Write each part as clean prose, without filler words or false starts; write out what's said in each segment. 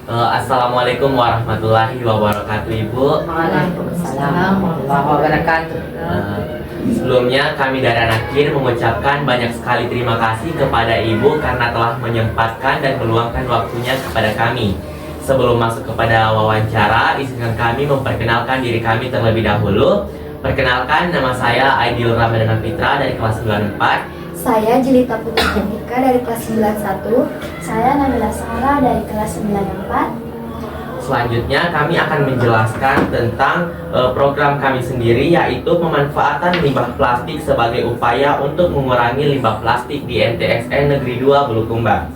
Assalamualaikum warahmatullahi wabarakatuh, Ibu. Waalaikumsalam warahmatullahi wabarakatuh. Sebelumnya kami dari Anakir mengucapkan banyak sekali terima kasih kepada Ibu karena telah menyempatkan dan meluangkan waktunya kepada kami. Sebelum masuk kepada wawancara, izinkan kami memperkenalkan diri kami terlebih dahulu. Perkenalkan, nama saya Aidil Ramadana Fitra dari kelas 94. Saya Jelita Putri Jendika dari kelas 91. Saya Nabila Sarah dari kelas 94. Selanjutnya kami akan menjelaskan tentang program kami sendiri, yaitu pemanfaatan limbah plastik sebagai upaya untuk mengurangi limbah plastik di MTSN Negeri 2 Bulukumba.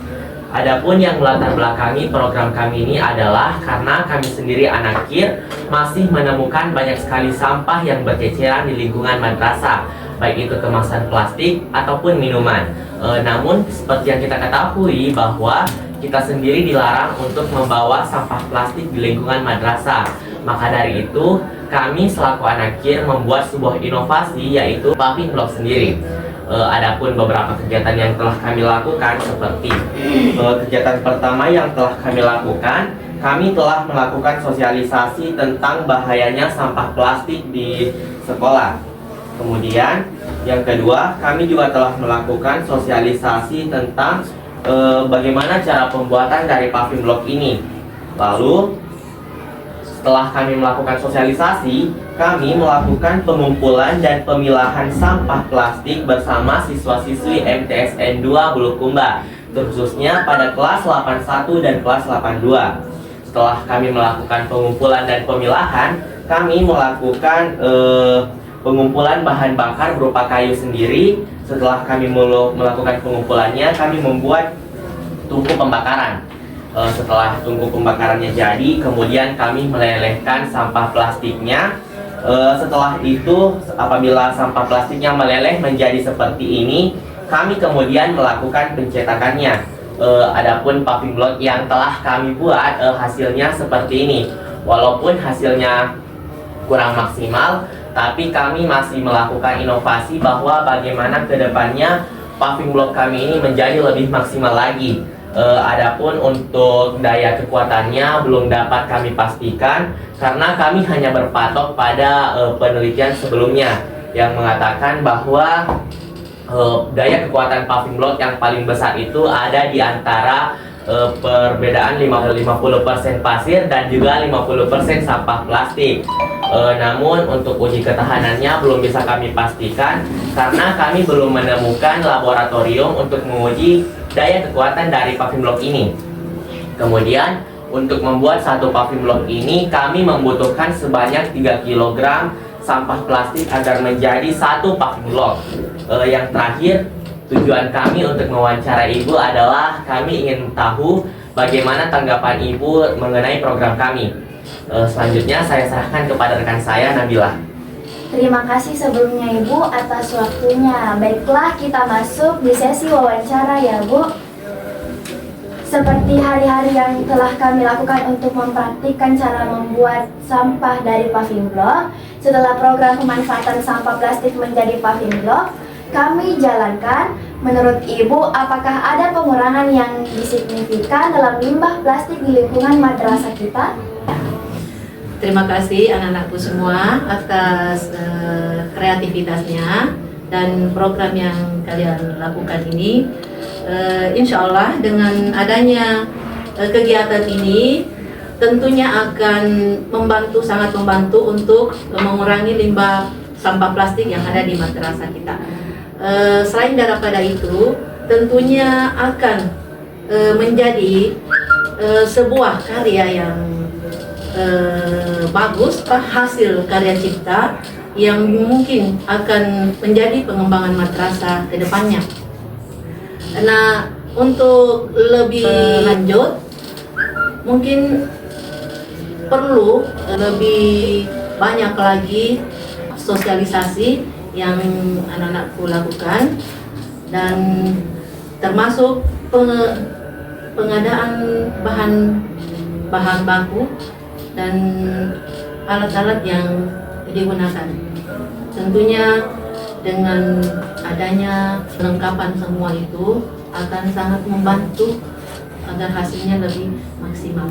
Adapun yang melatar belakangi program kami ini adalah karena kami sendiri Anakir masih menemukan banyak sekali sampah yang berceceran di lingkungan madrasah, baik itu kemasan plastik ataupun minuman. Namun seperti yang kita ketahui bahwa kita sendiri dilarang untuk membawa sampah plastik di lingkungan madrasah. Maka dari itu kami selaku Anakir membuat sebuah inovasi, yaitu paving block sendiri. Adapun beberapa kegiatan yang telah kami lakukan seperti kegiatan pertama yang telah kami lakukan, kami telah melakukan sosialisasi tentang bahayanya sampah plastik di sekolah. Kemudian yang kedua, kami juga telah melakukan sosialisasi tentang bagaimana cara pembuatan dari paving block ini. Lalu setelah kami melakukan sosialisasi, kami melakukan pengumpulan dan pemilahan sampah plastik bersama siswa-siswi MTSN 2 Bulukumba, khususnya pada kelas 81 dan kelas 82. Setelah kami melakukan pengumpulan dan pemilahan, kami melakukan pengumpulan bahan bakar berupa kayu sendiri. Setelah kami melakukan pengumpulannya, kami membuat tungku pembakaran. Setelah tungku pembakarannya jadi, kemudian kami melelehkan sampah plastiknya. Setelah itu, apabila sampah plastiknya meleleh menjadi seperti ini, kami kemudian melakukan pencetakannya. Adapun paving block yang telah kami buat, hasilnya seperti ini. Walaupun hasilnya kurang maksimal, tapi kami masih melakukan inovasi bahwa bagaimana kedepannya paving block kami ini menjadi lebih maksimal lagi. Adapun untuk daya kekuatannya belum dapat kami pastikan karena kami hanya berpatok pada penelitian sebelumnya yang mengatakan bahwa daya kekuatan paving block yang paling besar itu ada di antara perbedaan 50% pasir dan juga 50% sampah plastik. Namun untuk uji ketahanannya belum bisa kami pastikan karena kami belum menemukan laboratorium untuk menguji daya kekuatan dari paving block ini. Kemudian untuk membuat satu paving block ini kami membutuhkan sebanyak 3 kg sampah plastik agar menjadi satu paving block. Yang terakhir, tujuan kami untuk mewawancara Ibu adalah kami ingin tahu bagaimana tanggapan Ibu mengenai program kami. Selanjutnya saya serahkan kepada rekan saya, Nabila. Terima kasih sebelumnya Ibu atas waktunya. Baiklah, kita masuk di sesi wawancara ya Bu. Seperti hari-hari yang telah kami lakukan untuk mempraktikkan cara membuat sampah dari paving block, setelah program pemanfaatan sampah plastik menjadi paving block kami jalankan, menurut Ibu apakah ada pengurangan yang signifikan dalam limbah plastik di lingkungan madrasah kita? Terima kasih anak-anakku semua atas kreativitasnya dan program yang kalian lakukan ini. Insya Allah dengan adanya kegiatan ini tentunya akan sangat membantu untuk mengurangi limbah sampah plastik yang ada di madrasah kita. Selain daripada itu, tentunya akan menjadi sebuah karya yang bagus, hasil karya cipta yang mungkin akan menjadi pengembangan madrasah ke depannya. Nah, untuk lebih lanjut, mungkin perlu lebih banyak lagi sosialisasi yang anak-anakku lakukan, dan termasuk pengadaan bahan baku dan alat-alat yang digunakan. Tentunya dengan adanya perlengkapan semua itu akan sangat membantu agar hasilnya lebih maksimal.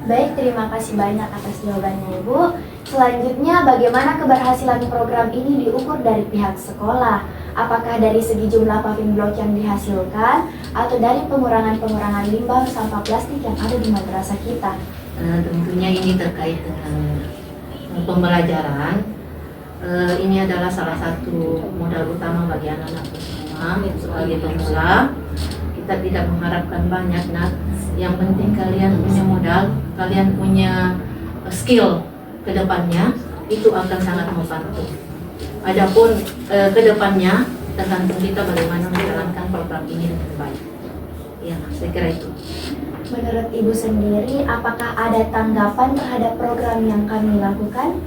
Baik, terima kasih banyak atas jawabannya Ibu. Selanjutnya, bagaimana keberhasilan program ini diukur dari pihak sekolah? Apakah dari segi jumlah paving block yang dihasilkan atau dari pengurangan limbah sampah plastik yang ada di madrasah kita? Tentunya ini terkait dengan pembelajaran. Ini adalah salah satu modal utama bagi anak-anak semua. Sebagai pengusaha, kita tidak mengharapkan banyak, nak. Yang penting kalian punya modal, kalian punya skill ke depannya, itu akan sangat membantu. Adapun ke depannya tergantung kita bagaimana menjalankan program ini dengan baik. Ya, saya kira itu. Menurut Ibu sendiri, apakah ada tanggapan terhadap program yang kami lakukan?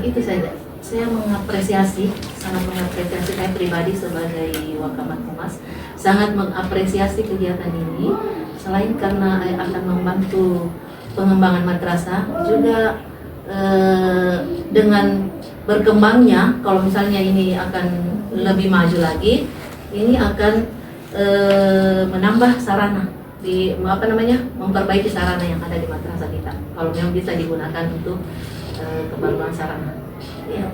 Itu saja. Saya mengapresiasi, sangat mengapresiasi, saya pribadi sebagai Wakamat Humas sangat mengapresiasi kegiatan ini. Selain karena akan membantu pengembangan madrasah, juga dengan berkembangnya, kalau misalnya ini akan lebih maju lagi, ini akan menambah sarana memperbaiki sarana yang ada di madrasah kita. Kalau memang bisa digunakan untuk kembangunan sarana. Ya.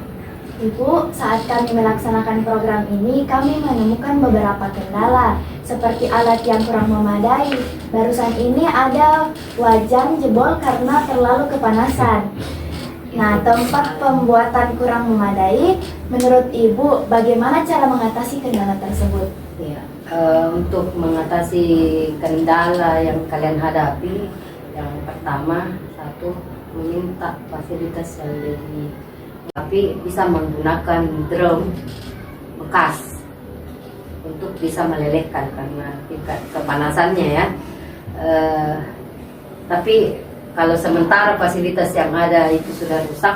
Ibu, saat kami melaksanakan program ini, kami menemukan beberapa kendala, seperti alat yang kurang memadai. Barusan ini ada wajan jebol karena terlalu kepanasan. Nah, tempat pembuatan kurang memadai, menurut Ibu, bagaimana cara mengatasi kendala tersebut? Ya, untuk mengatasi kendala yang kalian hadapi, yang pertama, satu, meminta fasilitas yang lebih, tapi bisa menggunakan drum bekas untuk bisa melelehkan karena tingkat kepanasannya ya. Tapi kalau sementara fasilitas yang ada itu sudah rusak,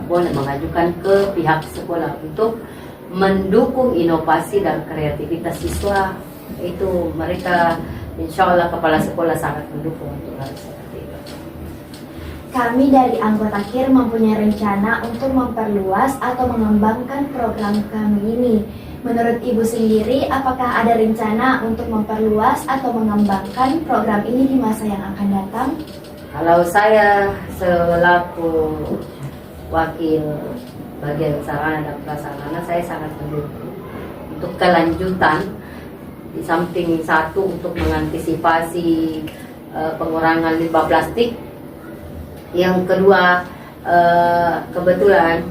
boleh mengajukan ke pihak sekolah untuk mendukung inovasi dan kreativitas siswa. Itu mereka, insya Allah kepala sekolah sangat mendukung untuk hal seperti itu. Kami dari anggota KIR mempunyai rencana untuk memperluas atau mengembangkan program kami ini. Menurut Ibu sendiri, apakah ada rencana untuk memperluas atau mengembangkan program ini di masa yang akan datang? Kalau saya selaku wakil bagian sarana dan prasarana, saya sangat mendukung untuk kelanjutan. Di samping satu, untuk mengantisipasi pengurangan limbah plastik. Yang kedua, kebetulan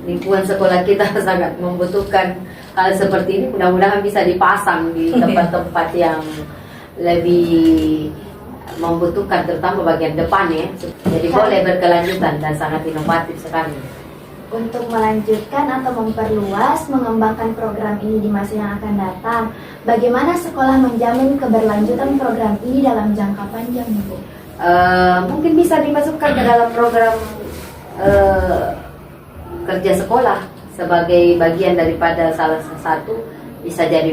lingkungan sekolah kita sangat membutuhkan hal seperti ini. Mudah-mudahan bisa dipasang di tempat-tempat yang lebih membutuhkan, terutama bagian depan ya. Jadi boleh berkelanjutan dan sangat inovatif sekali. Untuk melanjutkan atau memperluas, mengembangkan program ini di masa yang akan datang, bagaimana sekolah menjamin keberlanjutan program ini dalam jangka panjang, Ibu? Mungkin bisa dimasukkan ke dalam program kerja sekolah sebagai bagian daripada salah satu, bisa jadi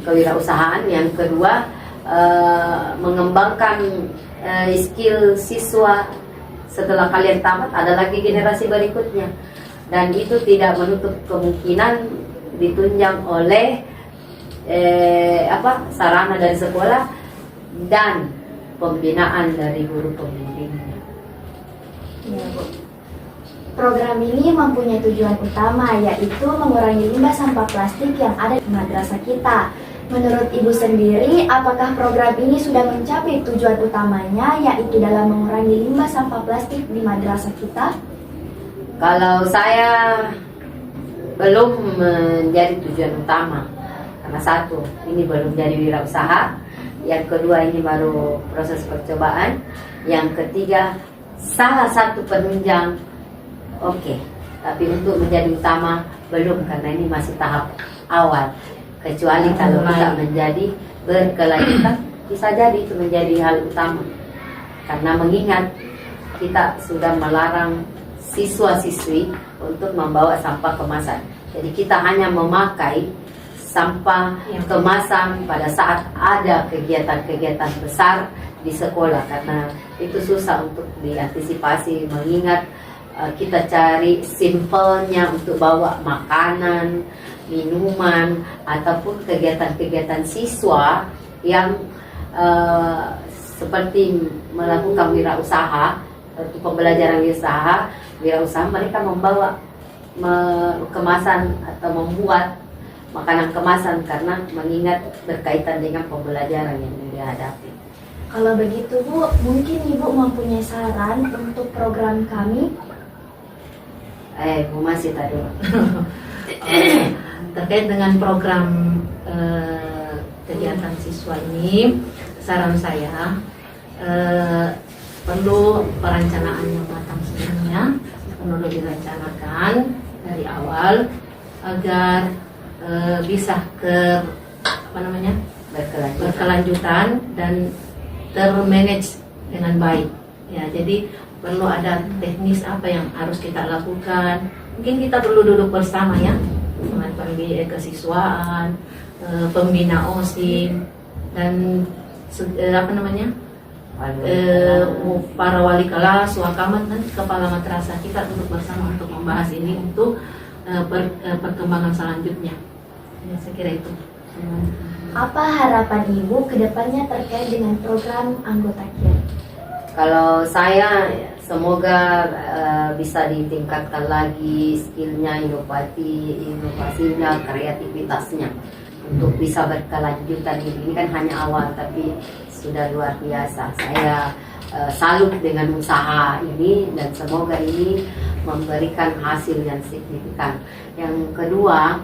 kewirausahaan. Yang kedua, mengembangkan skill siswa. Setelah kalian tamat, ada lagi generasi berikutnya, dan itu tidak menutup kemungkinan ditunjang oleh sarana dari sekolah dan pembinaan dari guru pembimbingnya. Ya, Bu. Program ini mempunyai tujuan utama, yaitu mengurangi limbah sampah plastik yang ada di madrasah kita. Menurut Ibu sendiri, apakah program ini sudah mencapai tujuan utamanya, yaitu dalam mengurangi limbah sampah plastik di madrasah kita? Kalau saya belum menjadi tujuan utama, karena satu, ini belum jadi wirausaha. Yang kedua, ini baru proses percobaan. Yang ketiga, salah satu penunjang, oke. Tapi untuk menjadi utama, belum, karena ini masih tahap awal. Kecuali kalau kita menjadi berkelanjutan, bisa jadi itu menjadi hal utama. Karena mengingat kita sudah melarang siswa-siswi untuk membawa sampah kemasan. Jadi kita hanya memakai sampah kemasan pada saat ada kegiatan-kegiatan besar di sekolah, karena itu susah untuk diantisipasi, mengingat kita cari simpelnya untuk bawa makanan, minuman, ataupun kegiatan-kegiatan siswa yang seperti melakukan wirausaha, untuk pembelajaran wirausaha mereka membawa kemasan atau membuat makanan kemasan karena mengingat berkaitan dengan pembelajaran yang dihadapi. Kalau begitu Bu, mungkin Ibu mempunyai saran untuk program kami? Bu masih tadi. Terkait dengan program kegiatan siswa ini, saran saya perlu perencanaan yang matang sebenarnya, perlu direncanakan dari awal agar bisa berkelanjutan dan termanage dengan baik. Ya, jadi perlu ada teknis apa yang harus kita lakukan. Mungkin kita perlu duduk bersama ya dengan pembina kesiswaan, pembina OSIM dan para wali kelas, wakamat dan kepala madrasah. Kita duduk bersama untuk membahas ini untuk perkembangan selanjutnya. Ya, saya kira itu. Apa harapan Ibu ke depannya terkait dengan program anggota KIR? Kalau saya semoga bisa ditingkatkan lagi skillnya, inovasinya, kreativitasnya untuk bisa berkelanjutan. Ini kan hanya awal tapi sudah luar biasa. Saya salut dengan usaha ini dan semoga ini memberikan hasil yang signifikan. Yang kedua,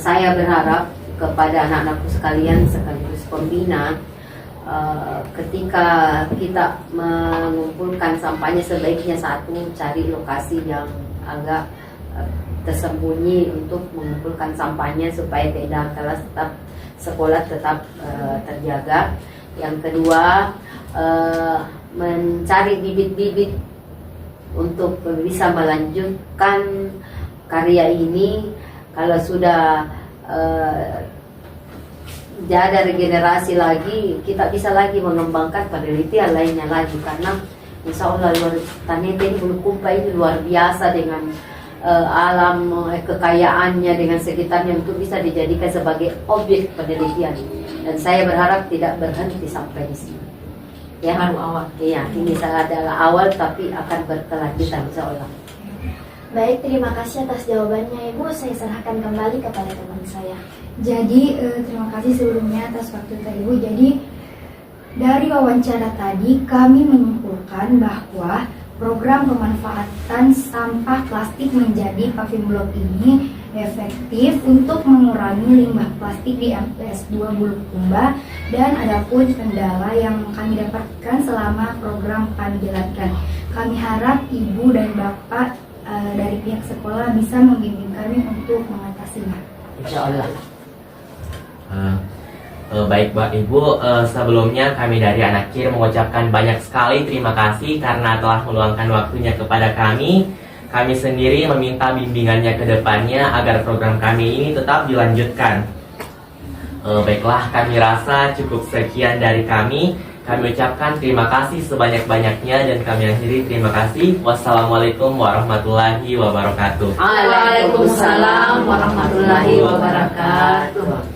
saya berharap kepada anak-anakku sekalian sekaligus pembina, ketika kita mengumpulkan sampahnya sebaiknya satu, cari lokasi yang agak tersembunyi untuk mengumpulkan sampahnya supaya keindahan kelas tetap sekolah tetap terjaga. Yang kedua, mencari bibit-bibit untuk bisa melanjutkan karya ini. Kalau sudah ada regenerasi lagi, kita bisa lagi mengembangkan penelitian lainnya lagi, karena insya Allah Tanete ini Bulukumpa ini luar biasa dengan alam kekayaannya dengan sekitarnya untuk bisa dijadikan sebagai objek penelitian, dan saya berharap tidak berhenti sampai di sini. Ya, Baru awal. Iya, ini adalah awal tapi akan berkelanjutan insya Allah. Baik, terima kasih atas jawabannya Ibu. Saya serahkan kembali kepada teman saya. Jadi terima kasih sebelumnya atas waktu Ibu. Jadi dari wawancara tadi kami menyimpulkan bahwa program pemanfaatan sampah plastik menjadi paving block ini efektif untuk mengurangi limbah plastik di MTS 2 Bulukumba, dan adapun kendala yang kami dapatkan selama program kami jalankan. Kami harap Ibu dan Bapak dari pihak sekolah bisa membimbing kami untuk mengatasinya. Insya Allah. Baik Mbak Ibu, sebelumnya kami dari anak KIR mengucapkan banyak sekali terima kasih karena telah meluangkan waktunya kepada kami. Kami sendiri meminta bimbingannya ke depannya agar program kami ini tetap dilanjutkan. Baiklah, kami rasa cukup sekian dari kami. Kami ucapkan terima kasih sebanyak-banyaknya dan kami akhiri terima kasih. Wassalamualaikum warahmatullahi wabarakatuh. Waalaikumsalam warahmatullahi wabarakatuh.